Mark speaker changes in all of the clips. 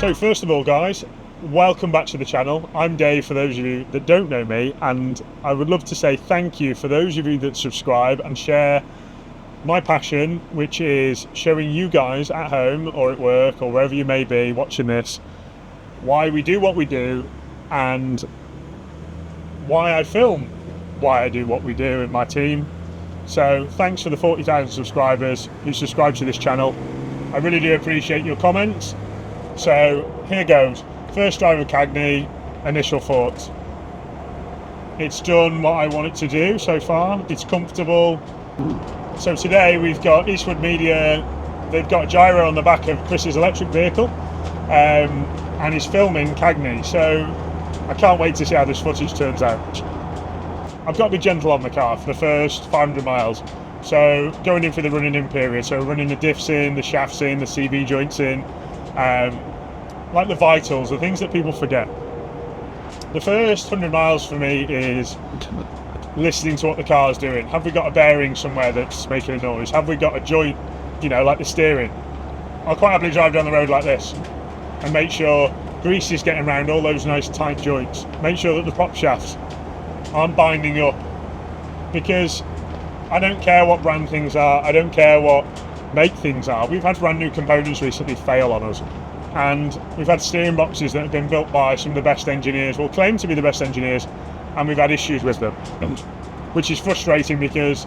Speaker 1: So first of all, guys, welcome back to the channel. I'm Dave, for those of you that don't know me, and I would love to say thank you for those of you that subscribe and share my passion, which is showing you guys at home or at work or wherever you may be watching this, why we do what we do and why I film why I do what we do in my team. So thanks for the 40,000 subscribers who subscribe to this channel. I really do appreciate your comments. So here goes. First drive of Cagney, initial thoughts. It's done what I want it to do so far. It's comfortable. So today we've got Eastwood Media. They've got a gyro on the back of Chris's electric vehicle, and he's filming Cagney. So I can't wait to see how this footage turns out. I've got to be gentle on the car for the first 500 miles. So going in for the running in period. So running the diffs in, the shafts in, the CV joints in. Like the vitals, the things that people forget. The first 100 miles for me is listening to what the car's doing. Have we got a bearing somewhere that's making a noise? Have we got a joint, you know, like the steering? I'll quite happily drive down the road like this and make sure grease is getting around all those nice tight joints. Make sure that the prop shafts aren't binding up, because I don't care what brand things are, I don't care what make things are. We've had brand new components recently fail on us, and we've had steering boxes that have been built by some of the best engineers, will claim to be the best engineers, and we've had issues with them, which is frustrating because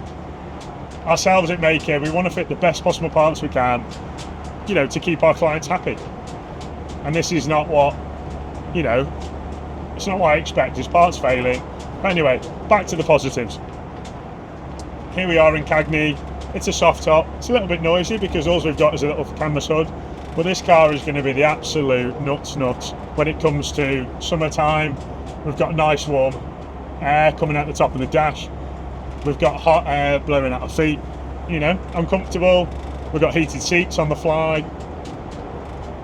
Speaker 1: ourselves at Maker, we want to fit the best possible parts we can, you know, to keep our clients happy. And this is not what, you know, it's not what I expect. It's parts failing. But anyway, back to the positives. Here we are in Cagney. It's a soft top. It's a little bit noisy because all we've got is a little canvas hood. But this car is going to be the absolute nuts when it comes to summertime. We've got nice warm air coming out the top of the dash. We've got hot air blowing out our feet. You know, I'm comfortable. We've got heated seats on the fly.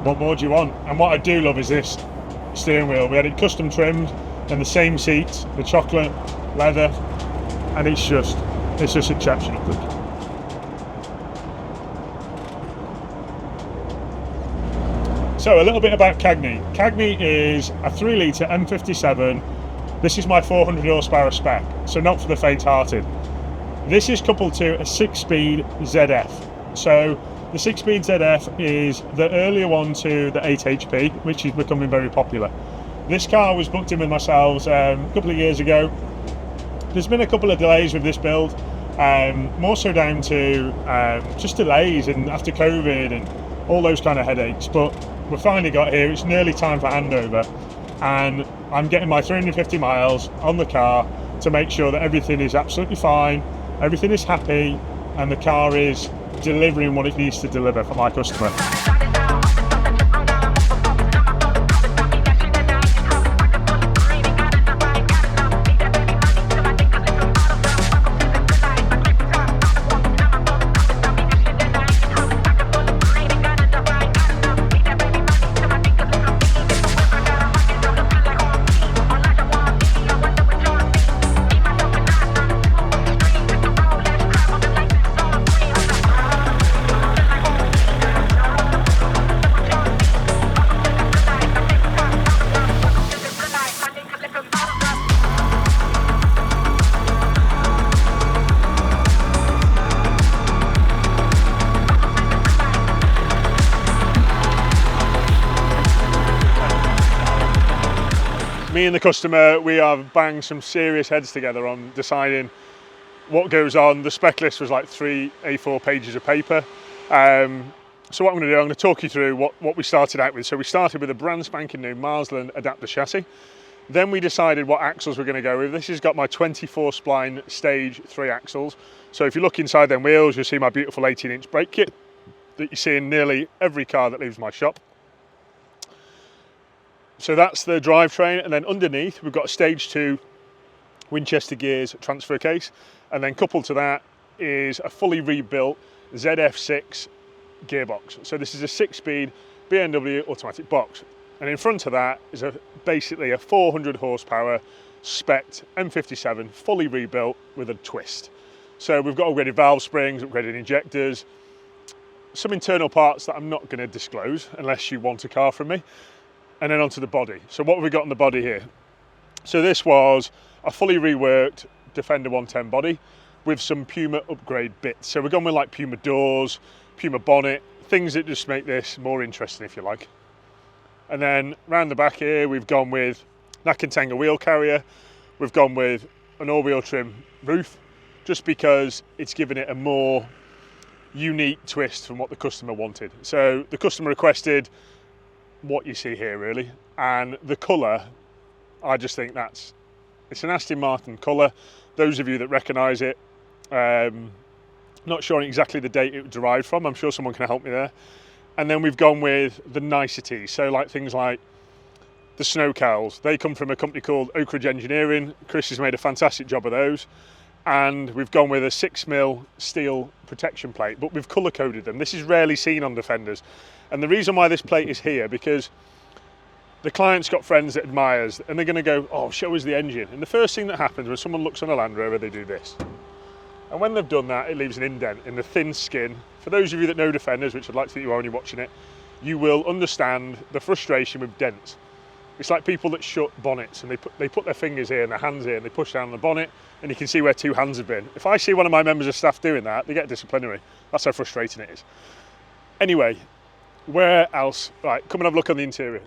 Speaker 1: What more do you want? And what I do love is this steering wheel. We had it custom trimmed and the same seats, the chocolate leather, and it's just exceptional. So a little bit about Cagney. Cagney is a 3-litre M57. This is my 400 horsepower spec, so not for the faint-hearted. This is coupled to a 6-speed ZF. So the 6-speed ZF is the earlier one to the 8 HP, which is becoming very popular. This car was booked in with myself a couple of years ago. There's been a couple of delays with this build, more so down to just delays and after COVID and all those kind of headaches, but we finally got here. It's nearly time for handover, and I'm getting my 350 miles on the car to make sure that everything is absolutely fine, everything is happy, and the car is delivering what it needs to deliver for my customer. Me and the customer, we have banged some serious heads together on deciding what goes on. The spec list was like 3 A4 pages of paper. So what I'm going to do, I'm going to talk you through what we started out with. So we started with a brand spanking new Marsland adapter chassis. Then we decided what axles we're going to go with. This has got my 24 spline stage 3 axles. So if you look inside them wheels, you'll see my beautiful 18-inch brake kit that you see in nearly every car that leaves my shop. So that's the drivetrain, and then underneath we've got a stage 2 Winchester gears transfer case, and then coupled to that is a fully rebuilt ZF6 gearbox. So this is a 6-speed BMW automatic box, and in front of that is basically a 400 horsepower spec'd M57 fully rebuilt with a twist. So we've got upgraded valve springs, upgraded injectors, some internal parts that I'm not going to disclose unless you want a car from me, and then onto the body. So what have we got on the body here? So this was a fully reworked Defender 110 body with some Puma upgrade bits. So we're going with like Puma doors, Puma bonnet, things that just make this more interesting, if you like. And then round the back here, we've gone with Mahker-tuned wheel carrier. We've gone with an all-wheel trim roof, just because it's given it a more unique twist from what the customer wanted. So the customer requested what you see here, really, and the colour, I just think it's an Aston Martin colour. Those of you that recognise it, not sure exactly the date it derived from. I'm sure someone can help me there. And then we've gone with the niceties, so like things like the snow cowls. They come from a company called Oak Ridge Engineering. Chris has made a fantastic job of those. And we've gone with a 6mm steel protection plate, but we've colour coded them. This is rarely seen on Defenders. And the reason why this plate is here, because the client's got friends that admires, and they're going to go, oh, show us the engine. And the first thing that happens when someone looks on a Land Rover, they do this. And when they've done that, it leaves an indent in the thin skin. For those of you that know Defenders, which I'd like to think you are when you're watching it, you will understand the frustration with dents. It's like people that shut bonnets, and they put their fingers here and their hands here and they push down on the bonnet, and you can see where two hands have been. If I see one of my members of staff doing that, they get disciplinary. That's how frustrating it is. Anyway, where else? Right, come and have a look on the interior.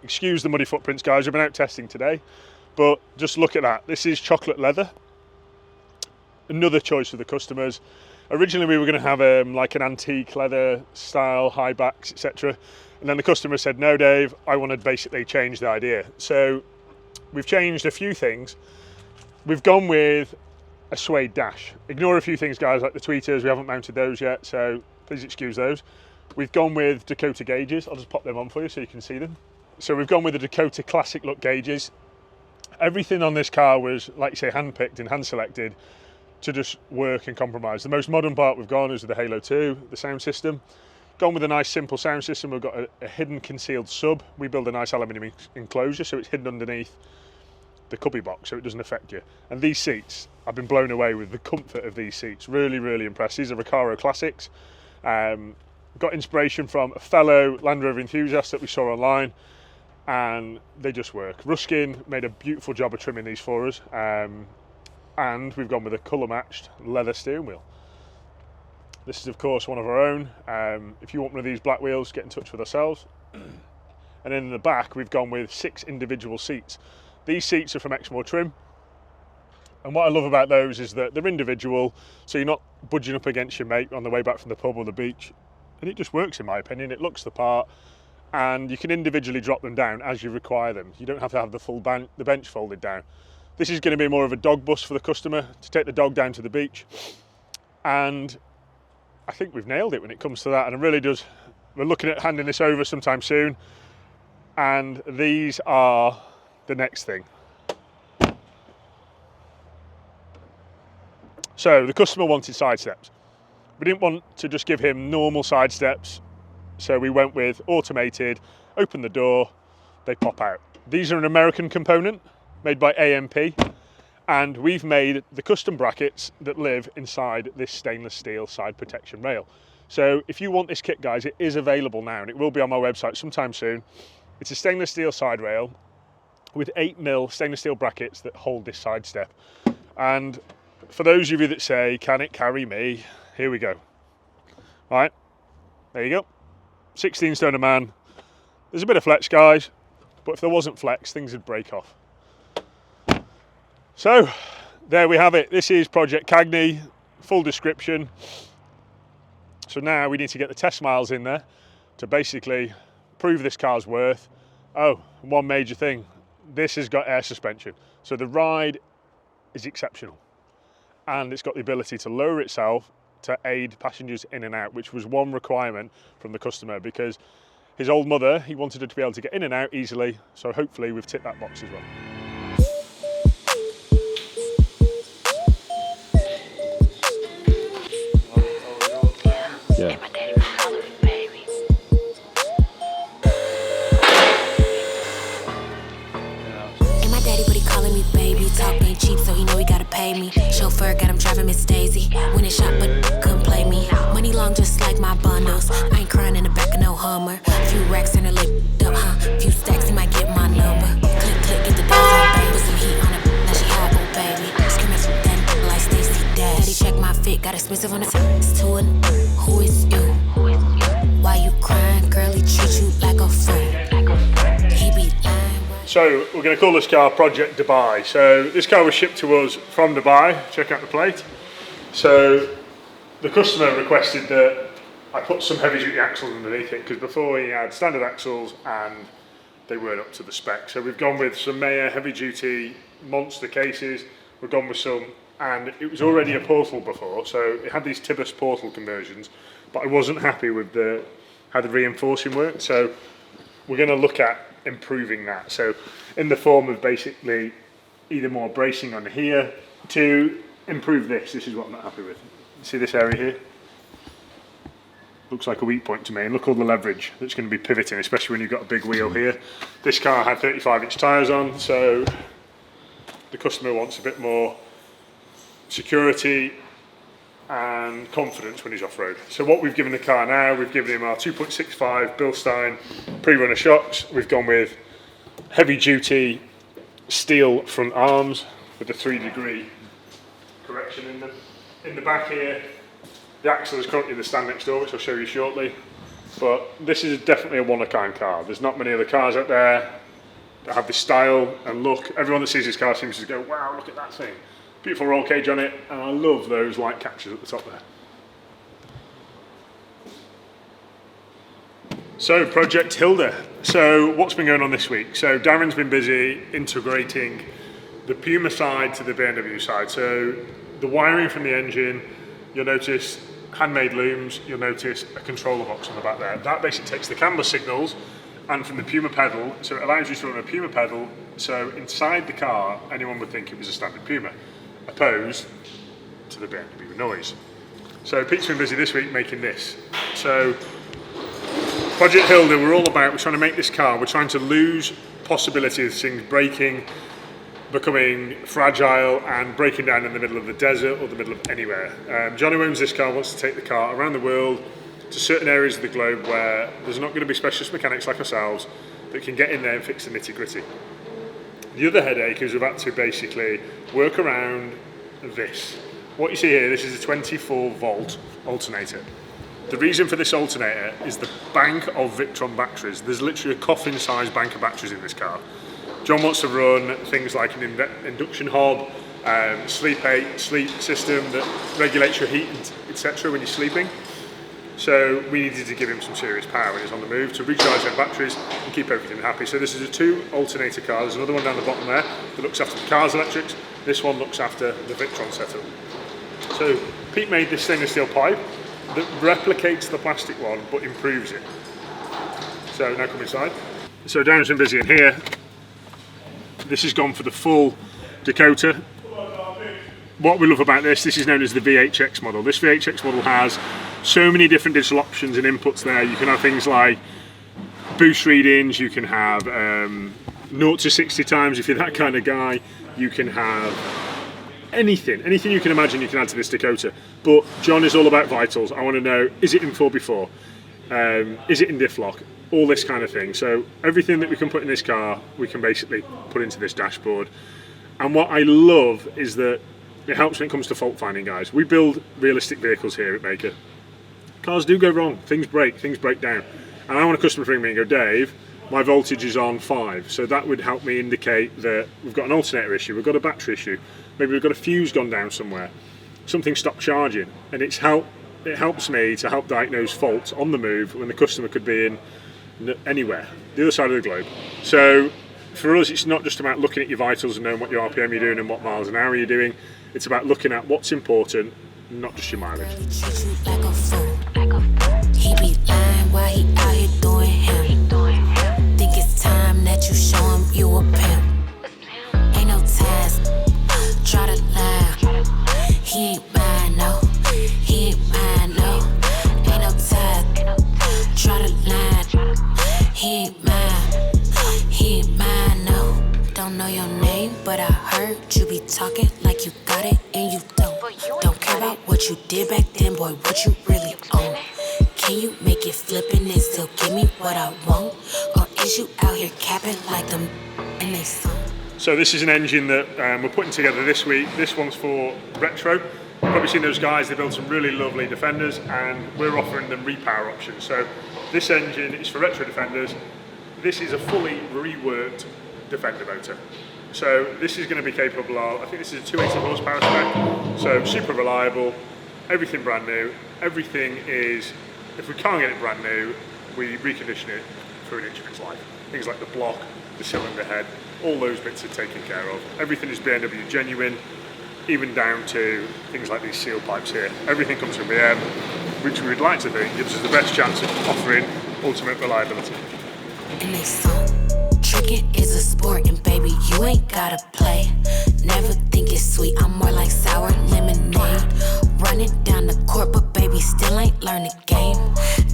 Speaker 1: Excuse the muddy footprints, guys. We've been out testing today, but just look at that. This is chocolate leather. Another choice for the customers. Originally, we were going to have like an antique leather style, high backs, etc. And then the customer said, no, Dave, I want to basically change the idea. So we've changed a few things. We've gone with a suede dash. Ignore a few things, guys, like the tweeters. We haven't mounted those yet, so please excuse those. We've gone with Dakota gauges. I'll just pop them on for you so you can see them. So we've gone with the Dakota classic look gauges. Everything on this car was, like you say, hand-picked and hand-selected to just work and compromise. The most modern part we've gone is with the Halo 2, the sound system. Gone with a nice simple sound system. We've got a hidden concealed sub. We build a nice aluminium enclosure so it's hidden underneath the cubby box so it doesn't affect you. And these seats, I've been blown away with the comfort of these seats. Really, really impressed. These are Recaro Classics. Got inspiration from a fellow Land Rover enthusiast that we saw online, and they just work. Ruskin made a beautiful job of trimming these for us. And we've gone with a colour matched leather steering wheel. This is of course one of our own. If you want one of these black wheels, get in touch with ourselves. And then in the back we've gone with 6 individual seats. These seats are from Exmoor trim, and what I love about those is that they're individual, so you're not budging up against your mate on the way back from the pub or the beach, and it just works in my opinion. It looks the part, and you can individually drop them down as you require them. You don't have to have the full the bench folded down. This is going to be more of a dog bus for the customer to take the dog down to the beach, and I think we've nailed it when it comes to that. And it really does. We're looking at handing this over sometime soon, and these are the next thing. So the customer wanted side steps. We didn't want to just give him normal side steps, so we went with automated. Open the door, they pop out. These are an American component made by AMP, and we've made the custom brackets that live inside this stainless steel side protection rail. So if you want this kit, guys, it is available now, and it will be on my website sometime soon. It's a stainless steel side rail with 8mm stainless steel brackets that hold this side step. And for those of you that say, can it carry me? Here we go. All right, there you go. 16 stone a man. There's a bit of flex, guys, but if there wasn't flex, things would break off. So there we have it. This is Project Cagney, full description. So now we need to get the test miles in there to basically prove this car's worth. Oh, one major thing, this has got air suspension. So the ride is exceptional. And it's got the ability to lower itself to aid passengers in and out, which was one requirement from the customer, because his old mother, he wanted her to be able to get in and out easily. So hopefully we've ticked that box as well.
Speaker 2: Yeah. And my daddy, but he calling me baby. Talk ain't cheap, so he know he gotta pay me. Chauffeur got him driving Miss Daisy. When it shot, but couldn't play me. Money long just like my bundles. I ain't crying in the back of no Hummer. Few racks in the lip up, huh? Few stacks, he might get my number. Click, click, get the doors on, baby. Put some heat on it, now she hot, oh baby. Screaming from that like Stacey Dash. Daddy check my fit, got expensive on the top. It's to it. Who is you? Why you crying? Girl, he treat you like a friend. He be lying.
Speaker 1: So we're going to call this car Project Dubai. So this car was shipped to us from Dubai. Check out the plate. So the customer requested that I put some heavy duty axles underneath it, because before he had standard axles and they weren't up to the spec. So we've gone with some Mayer heavy duty monster cases. We've gone with some, and it was already a portal before, so it had these Tibus portal conversions, but I wasn't happy with how the reinforcing worked. So we're going to look at improving that. So in the form of basically either more bracing on here to improve this. This is what I'm not happy with. See this area here? Looks like a weak point to me, and look all the leverage that's going to be pivoting, especially when you've got a big wheel here. This car had 35-inch tyres on, so the customer wants a bit more security and confidence when he's off-road. So what we've given the car now, we've given him our 2.65 Bilstein pre-runner shocks. We've gone with heavy-duty steel front arms with a 3-degree correction in them. In the back here, the axle is currently the stand next door, which I'll show you shortly. But this is definitely a one-of-a-kind car. There's not many other cars out there that have this style and look. Everyone that sees this car seems to go, wow, look at that thing. Beautiful roll cage on it, and I love those light catches at the top there. So, Project Hilda. So, what's been going on this week? So, Darren's been busy integrating the Puma side to the BMW side. So, the wiring from the engine, you'll notice handmade looms, you'll notice a controller box on the back there. That basically takes the camber signals and from the Puma pedal, so it allows you to run a Puma pedal, so inside the car, anyone would think it was a standard Puma, opposed to the BMW noise. So Pete's been busy this week making this. So Project Hilda, we're trying to make this car, we're trying to lose possibility of things breaking, becoming fragile and breaking down in the middle of the desert or the middle of anywhere. John, who owns this car, wants to take the car around the world to certain areas of the globe where there's not going to be specialist mechanics like ourselves that can get in there and fix the nitty-gritty. The other headache is about to basically work around this. What you see here, this is a 24-volt alternator. The reason for this alternator is the bank of Victron batteries. There's literally a coffin-sized bank of batteries in this car. John wants to run things like an induction hob, sleep system that regulates your heat, etc. when you're sleeping. So we needed to give him some serious power when he's on the move to recharge their batteries and keep everything happy. So this is a 2 alternator car. There's another one down the bottom there that looks after the car's electrics. This one looks after the Victron setup. So Pete made this stainless steel pipe that replicates the plastic one but improves it. So now come inside. So Darren's been busy in here. This has gone for the full Dakota. What we love about this is known as the VHX model. This VHX model has so many different digital options and inputs there. You can have things like boost readings, you can have 0 to 60 times if you're that kind of guy. You can have anything you can imagine you can add to this Dakota. But John is all about vitals. I want to know, is it in 4x4? Is it in diff lock? All this kind of thing. So everything that we can put in this car, we can basically put into this dashboard. And what I love is that it helps when it comes to fault finding, guys. We build realistic vehicles here at Mahker. Cars do go wrong, things break down. And I want a customer to ring me and go, Dave, my voltage is on 5. So that would help me indicate that we've got an alternator issue, we've got a battery issue, maybe we've got a fuse gone down somewhere, something stopped charging. And it helps me to help diagnose faults on the move when the customer could be in anywhere, the other side of the globe. So for us, it's not just about looking at your vitals and knowing what your RPM you're doing and what miles an hour you're doing. It's about looking at what's important, not just your mileage.
Speaker 2: He be lying while he out here doing him. Think it's time that you show him you a pimp. Ain't no task, try to lie. He ain't mine, no. He ain't mine, no. Ain't no task, try to lie. He ain't mine, no. Don't don't know your name, but I heard you be talking like you got it and you don't. Don't care about what you did back then, boy, what you really own. Can you make it flippin' and still give me what I want? Or is you out here capping like them and they song?
Speaker 1: So this is an engine that we're putting together this week. This one's for retro. You've probably seen those guys, they built some really lovely Defenders and we're offering them repower options. So this engine is for retro Defenders. This is a fully reworked Defender motor. So this is going to be capable of, I think this is a 280 horsepower spec, so super reliable, everything brand new. Everything is, if we can't get it brand new, we recondition it for an inch of its life. Things like the block, the cylinder head, all those bits are taken care of. Everything is BMW genuine, even down to things like these seal pipes here. Everything comes from BM, which we would like to think gives us the best chance of offering ultimate reliability.
Speaker 2: And they song. Tricking is a sport, and baby, you ain't gotta play. Never think it's sweet, I'm more like sour lemonade. Running down the court, but baby, still ain't learned the game.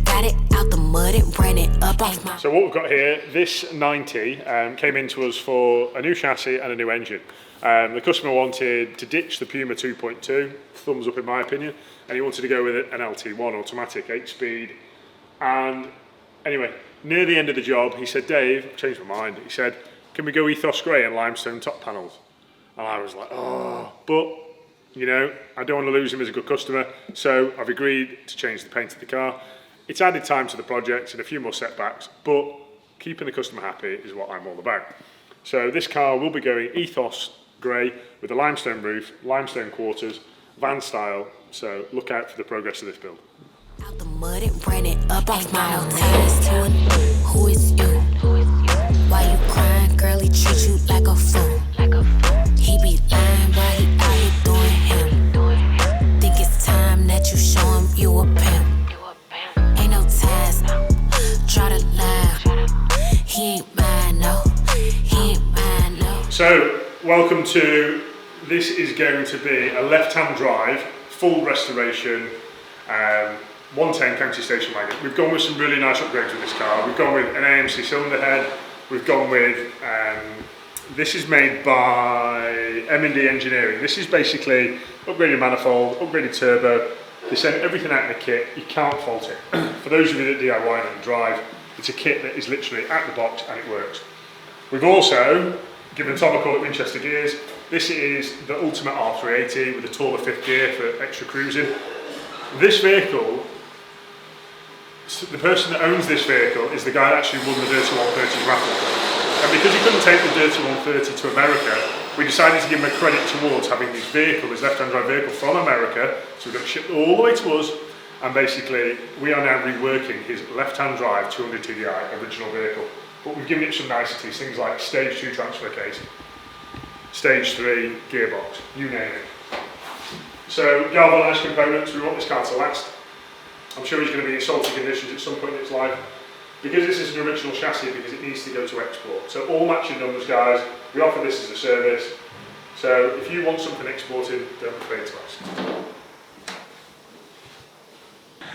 Speaker 2: Got it out the mud and ran it up off my...
Speaker 1: So what we've got here, this 90 came into us for a new chassis and a new engine. The customer wanted to ditch the Puma 2.2, thumbs up in my opinion, and he wanted to go with an LT1 automatic 8-speed. And anyway, near the end of the job, he said, Dave, I've changed my mind. He said, can we go ethos grey and limestone top panels? And I was like, oh, but, you know, I don't want to lose him as a good customer. So I've agreed to change the paint of the car. It's added time to the project and a few more setbacks, but keeping the customer happy is what I'm all about. So this car will be going ethos grey with a limestone roof, limestone quarters, van style. So look out for the progress of this build.
Speaker 2: Out the mud and ran it up off my own ties to it. Who is you? Why you crying, girl? He treat you like a fool. He be lying while he out here doing him. Think it's time that you show him you a pimp. Ain't no ties, draw the line. He ain't mine, no. He ain't mine, no.
Speaker 1: So welcome to, this is going to be a left-hand drive, full restoration. 110 county station wagon. We've gone with some really nice upgrades with this car. We've gone with an AMC cylinder head. We've gone with, this is made by M&D Engineering. This is basically upgraded manifold, upgraded turbo. They send everything out in the kit. You can't fault it. For those of you that DIY and drive, it's a kit that is literally out the box and it works. We've also given Tom a call at Winchester Gears. This is the ultimate R380 with a taller fifth gear for extra cruising. This vehicle, the person that owns this vehicle is the guy that actually won the Dirty 130 raffle. And because he couldn't take the Dirty 130 to America, we decided to give him a credit towards having his vehicle, his left-hand drive vehicle from America. So we've got it shipped all the way to us, and basically we are now reworking his left-hand drive 200 TDI original vehicle. But we've given it some niceties, things like stage 2 transfer case, stage 3 gearbox, you name it. So galvanised components, we want this car to last. I'm sure he's going to be in salty conditions at some point in its life. Because this is an original chassis, because it needs to go to export. So all matching numbers, guys. We offer this as a service. So if you want something exported, don't be afraid to ask.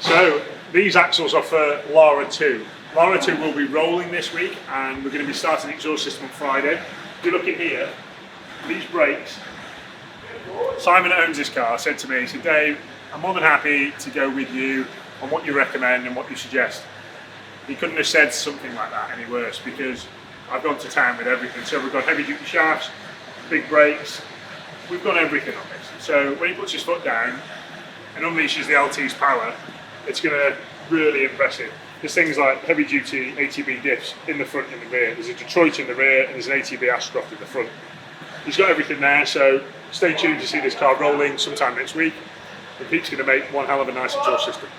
Speaker 1: So these axles are for Lara 2. Lara 2 will be rolling this week, and we're going to be starting the exhaust system on Friday. If you look in here, these brakes, Simon that owns this car said to me, he said, Dave, I'm more than happy to go with you on what you recommend and what you suggest. He couldn't have said something like that any worse, because I've gone to town with everything. So we've got heavy duty shafts, big brakes, we've got everything on this. So when he puts his foot down and unleashes the LT's power, it's going to really impress him. There's things like heavy duty ATB diffs in the front and the rear. There's a Detroit in the rear and there's an ATB Ashcroft in the front. He's got everything there, so stay tuned to see this car rolling sometime next week. And Pete's going to make one hell of a nice exhaust system.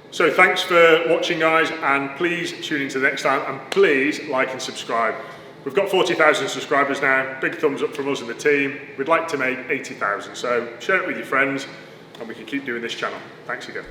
Speaker 1: So thanks for watching, guys, and please tune in to the next time, and please like and subscribe. We've got 40,000 subscribers now. Big thumbs up from us and the team. We'd like to make 80,000, so share it with your friends and we can keep doing this channel. Thanks again.